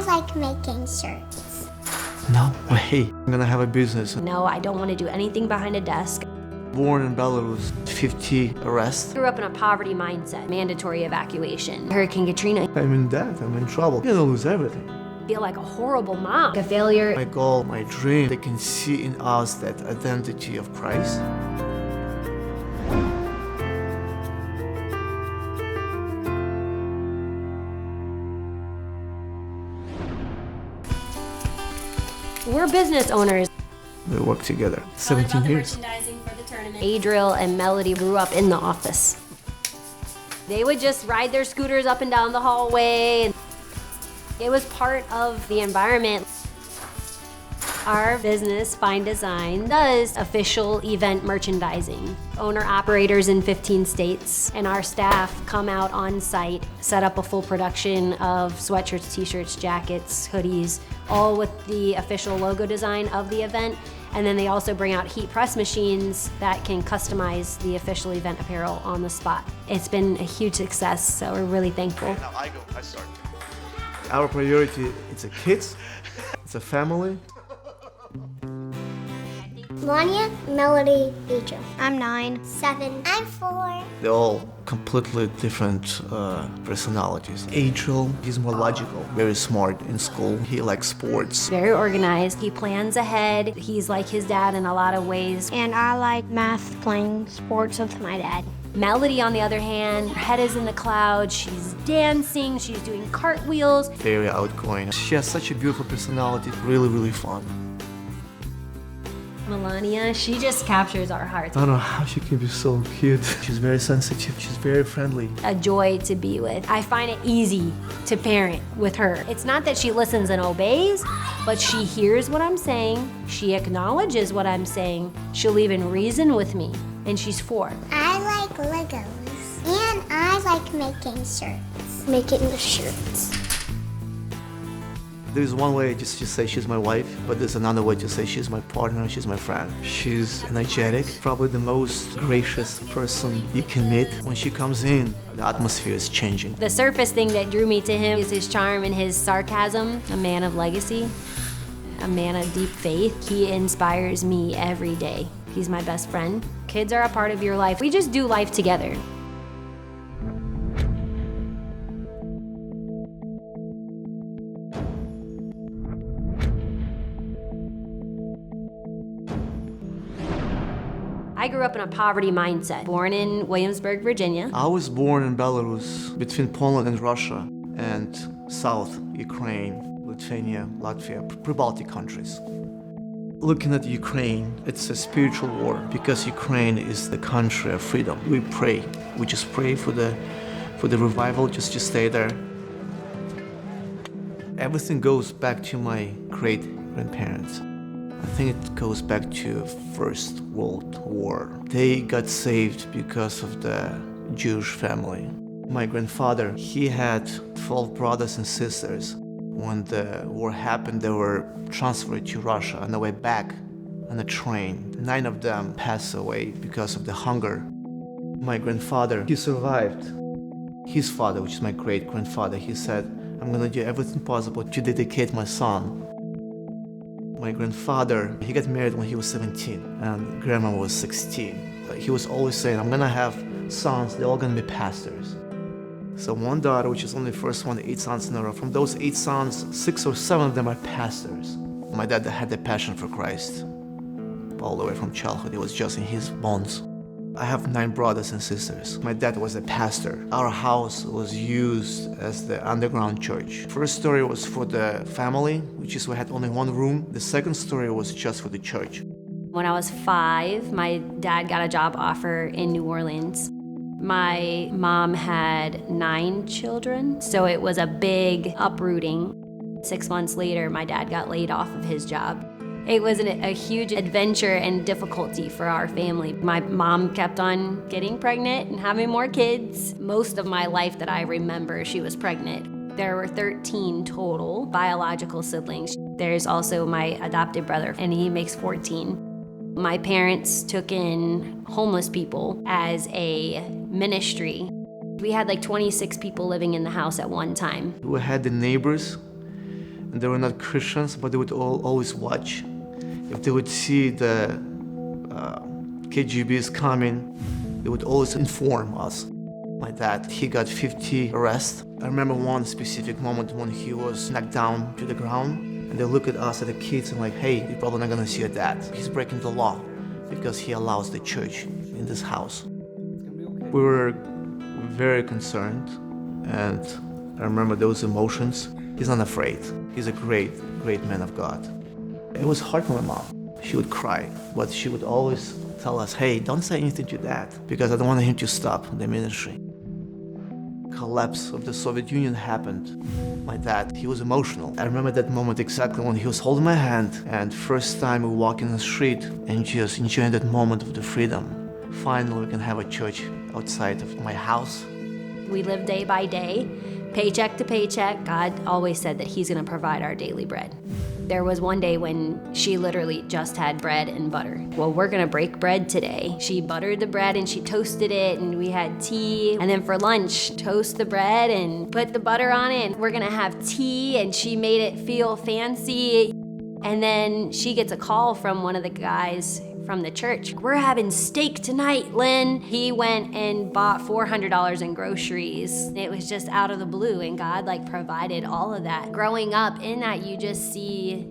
like making shirts. No way. I'm gonna have a business. No, I don't want to do anything behind a desk. Born in Belarus, 50 arrests. Grew up in a poverty mindset, mandatory evacuation. Hurricane Katrina. I'm in debt, I'm in trouble. I'm gonna lose everything. Feel like a horrible mom, a failure. My goal, my dream, they can see in us that identity of Christ. We're business owners. We work together 17 years. Adriel and Melody grew up in the office. They would just ride their scooters up and down the hallway. It was part of the environment. Our business, Fine Design, does official event merchandising. Owner-operators in 15 states, and our staff come out on site, set up a full production of sweatshirts, t-shirts, jackets, hoodies, all with the official logo design of the event. And then they also bring out heat press machines that can customize the official event apparel on the spot. It's been a huge success, so we're really thankful. Now I start. Our priority, it's a kids, it's a family. Melania, Melody, Adriel. I'm 9. 7. I'm 4. They're all completely different personalities. Adriel, he's more logical, very smart in school. He likes sports. Very organized. He plans ahead. He's like his dad in a lot of ways. And I like math, playing sports with my dad. Melody, on the other hand, her head is in the clouds. She's dancing. She's doing cartwheels. Very outgoing. She has such a beautiful personality. Really, really fun. Melania, she just captures our hearts. I don't know how she can be so cute. She's very sensitive. She's very friendly. A joy to be with. I find it easy to parent with her. It's not that she listens and obeys, but she hears what I'm saying. She acknowledges what I'm saying. She'll even reason with me. And she's 4. I like Legos. And I like making shirts. Making the shirts. There's one way just to say she's my wife, but there's another way to say she's my partner, she's my friend. She's energetic, probably the most gracious person you can meet. When she comes in, the atmosphere is changing. The surface thing that drew me to him is his charm and his sarcasm. A man of legacy, a man of deep faith. He inspires me every day. He's my best friend. Kids are a part of your life. We just do life together. I grew up in a poverty mindset, born in Williamsburg, Virginia. I was born in Belarus, between Poland and Russia, and South Ukraine, Lithuania, Latvia, Pre-Baltic countries. Looking at Ukraine, it's a spiritual war because Ukraine is the country of freedom. We pray. We just pray for the revival, just to stay there. Everything goes back to my great-grandparents. I think it goes back to First World War. They got saved because of the Jewish family. My grandfather, he had 12 brothers and sisters. When the war happened, they were transferred to Russia on the way back on a train. 9 of them passed away because of the hunger. My grandfather, he survived. His father, which is my great-grandfather, he said, I'm gonna do everything possible to dedicate my son. My grandfather, he got married when he was 17 and grandma was 16. He was always saying, I'm gonna have sons, they're all gonna be pastors. So one daughter, which is only the first one, 8 sons in a row. From those 8 sons, 6 or 7 of them are pastors. My dad had the passion for Christ all the way from childhood. It was just in his bones. I have 9 brothers and sisters. My dad was a pastor. Our house was used as the underground church. First story was for the family, which is we had only 1 room. The second story was just for the church. When I was 5, my dad got a job offer in New Orleans. My mom had 9 children, so it was a big uprooting. 6 months later, my dad got laid off of his job. It was a huge adventure and difficulty for our family. My mom kept on getting pregnant and having more kids. Most of my life that I remember, she was pregnant. There were 13 total biological siblings. There's also my adopted brother, and he makes 14. My parents took in homeless people as a ministry. We had like 26 people living in the house at one time. We had the neighbors, And they were not Christians, but they would always watch. If they would see the KGBs coming, they would always inform us. My dad, he got 50 arrests. I remember one specific moment when he was knocked down to the ground, and they look at us, at the kids, and like, hey, you're probably not gonna see your dad. He's breaking the law because he allows the church in this house. We were very concerned, and I remember those emotions. He's not afraid. He's a great, great man of God. It was hard for my mom. She would cry, but she would always tell us, hey, don't say anything to Dad, because I don't want him to stop the ministry. Collapse of the Soviet Union happened. My dad, he was emotional. I remember that moment exactly when he was holding my hand, and first time we walk in the street and just enjoying that moment of the freedom. Finally, we can have a church outside of my house. We live day by day, paycheck to paycheck. God always said that he's gonna provide our daily bread. There was one day when she literally just had bread and butter. Well, we're gonna break bread today. She buttered the bread and she toasted it, and we had tea. And then for lunch, toast the bread and put the butter on it. And we're gonna have tea, and she made it feel fancy. And then she gets a call from one of the guys from the church. We're having steak tonight, Lynn. He went and bought $400 in groceries. It was just out of the blue, and God provided all of that. Growing up in that, you just see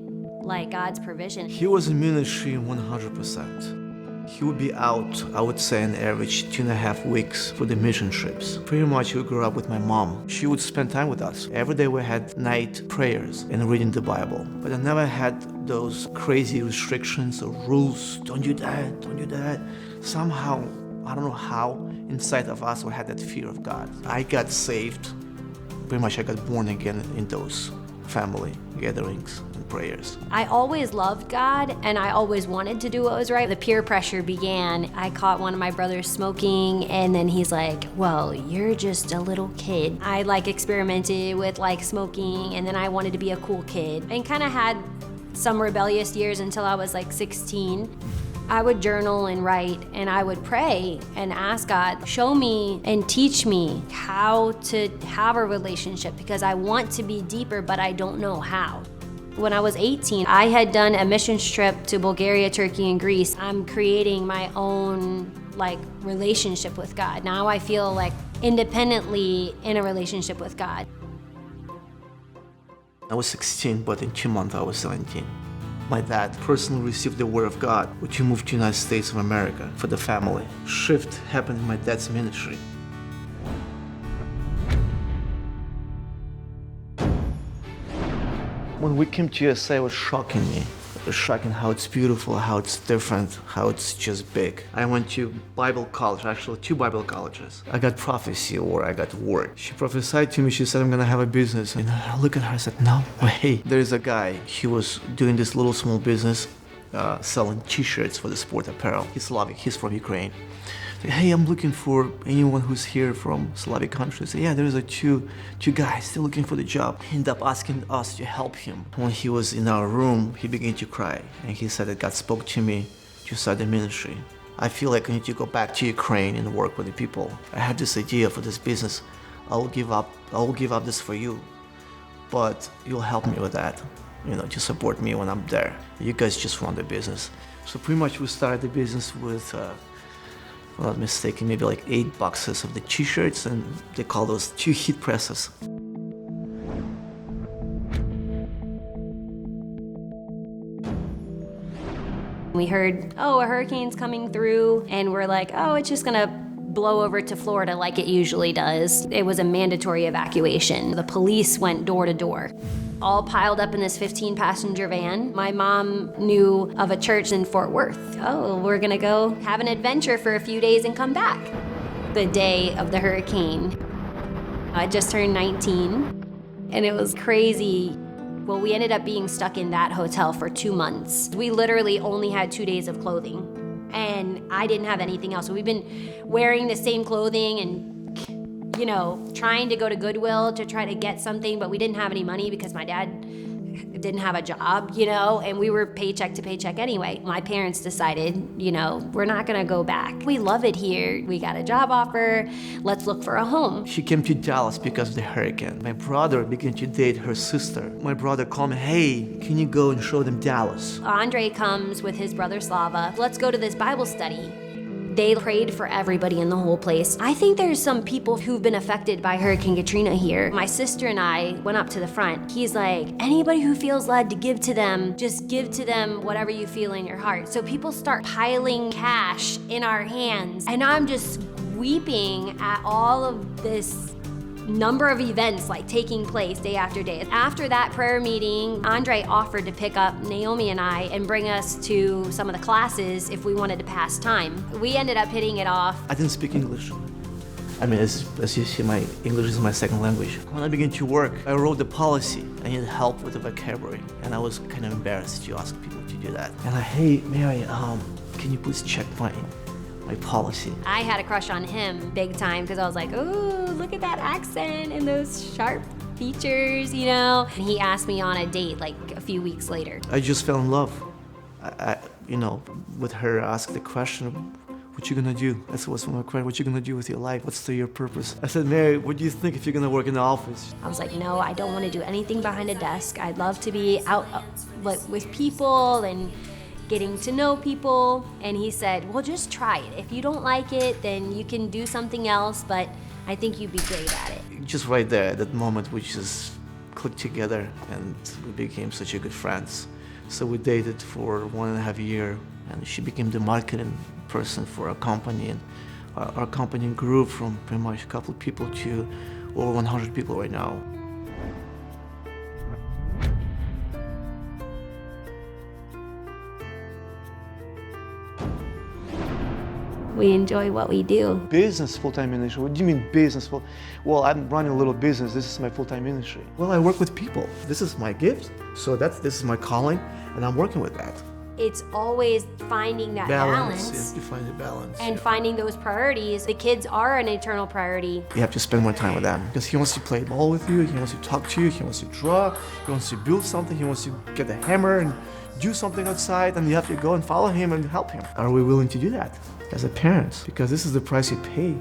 God's provision. He was in ministry 100%. He would be out, I would say, on average 2.5 weeks for the mission trips. Pretty much we grew up with my mom. She would spend time with us. Every day we had night prayers and reading the Bible. But I never had those crazy restrictions or rules. Don't do that, don't do that. Somehow, I don't know how, inside of us we had that fear of God. I got saved. Pretty much I got born again in those family gatherings and prayers. I always loved God, and I always wanted to do what was right. The peer pressure began. I caught one of my brothers smoking, and then he's like, well, you're just a little kid. I experimented with smoking, and then I wanted to be a cool kid, and kind of had some rebellious years until I was 16. I would journal and write, and I would pray and ask God, show me and teach me how to have a relationship, because I want to be deeper, but I don't know how. When I was 18, I had done a missions trip to Bulgaria, Turkey, and Greece. I'm creating my own relationship with God. Now I feel independently in a relationship with God. I was 16, but in 2 months I was 17. My dad personally received the word of God, which he moved to the United States of America for the family. Shift happened in my dad's ministry. When we came to USA, it was shocking me. It was shocking how it's beautiful, how it's different, how it's just big. I went to Bible college, actually 2 Bible colleges. I got prophecy, or I got word. She prophesied to me, she said, I'm gonna have a business. And I look at her, I said, no way. There's a guy, he was doing this little small business, selling t-shirts for the sport apparel. He's Slavic, he's from Ukraine. Said, hey, I'm looking for anyone who's here from Slavic countries. Yeah, there's two guys still looking for the job. He ended up asking us to help him. When he was in our room, he began to cry. And he said that God spoke to me to start the ministry. I feel like I need to go back to Ukraine and work with the people. I have this idea for this business. I will give up this for you. But you'll help me with that. To support me when I'm there. You guys just run the business. So pretty much we started the business with if I'm not mistaken, maybe 8 boxes of the t-shirts, and they call those 2 heat presses. We heard, a hurricane's coming through, and we're like, it's just gonna blow over to Florida like it usually does. It was a mandatory evacuation. The police went door to door, all piled up in this 15-passenger van. My mom knew of a church in Fort Worth. We're gonna go have an adventure for a few days and come back. The day of the hurricane, I just turned 19, and it was crazy. Well, we ended up being stuck in that hotel for 2 months. We literally only had 2 days of clothing, and I didn't have anything else. So we've been wearing the same clothing and trying to go to Goodwill to try to get something, but we didn't have any money because my dad didn't have a job, and we were paycheck to paycheck anyway. My parents decided, we're not gonna go back. We love it here. We got a job offer. Let's look for a home. She came to Dallas because of the hurricane. My brother began to date her sister. My brother called me, hey, can you go and show them Dallas? Andrey comes with his brother Slava. Let's go to this Bible study. They prayed for everybody in the whole place. I think there's some people who've been affected by Hurricane Katrina here. My sister and I went up to the front. He's like, anybody who feels led to give to them, just give to them whatever you feel in your heart. So people start piling cash in our hands, and I'm just weeping at all of this number of events like taking place day after day. After that prayer meeting, Andrey offered to pick up Naomi and I and bring us to some of the classes if we wanted to pass time. We ended up hitting it off. I didn't speak English. I mean, as you see, my English is my second language. When I began to work, I wrote the policy. I needed help with the vocabulary, and I was kind of embarrassed to ask people to do that. And hey, Mary, can you please check my policy? I had a crush on him big time because I was like, ooh, look at that accent and those sharp features, And he asked me on a date like a few weeks later. I just fell in love. I with her, asked the question, what you gonna do? That's what's my question. What you gonna do with your life? What's your purpose? I said, Mary, what do you think if you're gonna work in the office? I was like, no, I don't want to do anything behind a desk. I'd love to be out with people and getting to know people. And he said, well, just try it. If you don't like it, then you can do something else, but I think you'd be great at it. Just right there, that moment, we just clicked together and we became such a good friends. So we dated for 1.5 years, and she became the marketing person for our company, and our company grew from pretty much a couple of people to over 100 people right now. We enjoy what we do. Business full-time ministry? What do you mean business Well, I'm running a little business. This is my full-time ministry. Well, I work with people. This is my gift. So this is my calling, and I'm working with that. It's always finding that balance. Yes, you find the balance. And finding those priorities. The kids are an eternal priority. You have to spend more time with them because he wants to play ball with you, he wants to talk to you, he wants to draw, he wants to build something, he wants to get a hammer and do something outside, and you have to go and follow him and help him. Are we willing to do that as a parent? Because this is the price you pay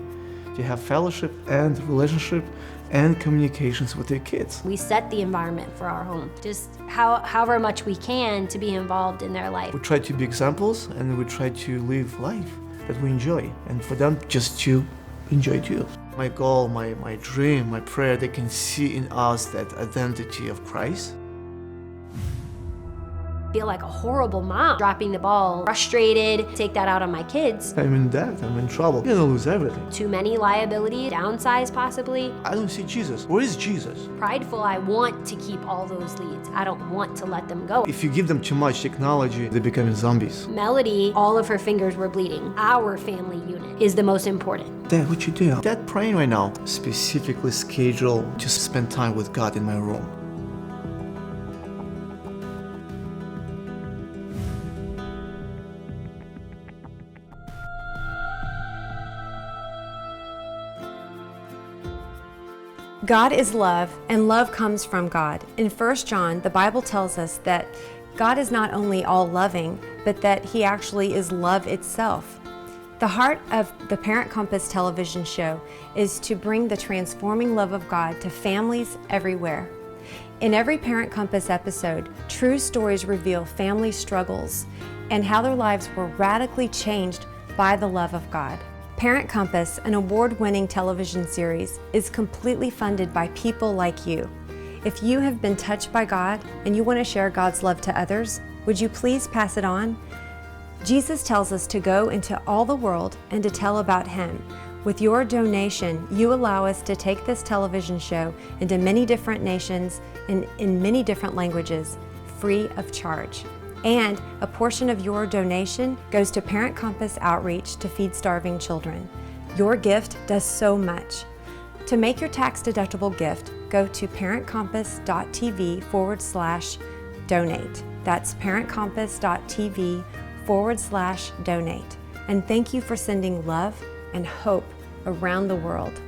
to have fellowship and relationship and communications with your kids. We set the environment for our home, just however much we can to be involved in their life. We try to be examples, and we try to live life that we enjoy, and for them just to enjoy too. My goal, my dream, my prayer, they can see in us that identity of Christ. Feel like a horrible mom, dropping the ball, frustrated, take that out on my kids. I'm in debt, I'm in trouble. You're gonna lose everything. Too many liability, downsize possibly. I don't see Jesus. Where is Jesus? Prideful, I want to keep all those leads. I don't want to let them go. If you give them too much technology, they become zombies. Melody, all of her fingers were bleeding. Our family unit is the most important. Dad, what you do? Dad praying right now. Specifically schedule to spend time with God in my room. God is love, and love comes from God. In 1 John, the Bible tells us that God is not only all-loving, but that He actually is love itself. The heart of the Parent Compass television show is to bring the transforming love of God to families everywhere. In every Parent Compass episode, true stories reveal family struggles and how their lives were radically changed by the love of God. Parent Compass, an award-winning television series, is completely funded by people like you. If you have been touched by God and you want to share God's love to others, would you please pass it on? Jesus tells us to go into all the world and to tell about Him. With your donation, you allow us to take this television show into many different nations and in many different languages, free of charge. And a portion of your donation goes to Parent Compass Outreach to feed starving children. Your gift does so much. To make your tax-deductible gift, go to parentcompass.tv/donate. That's parentcompass.tv/donate. And thank you for sending love and hope around the world.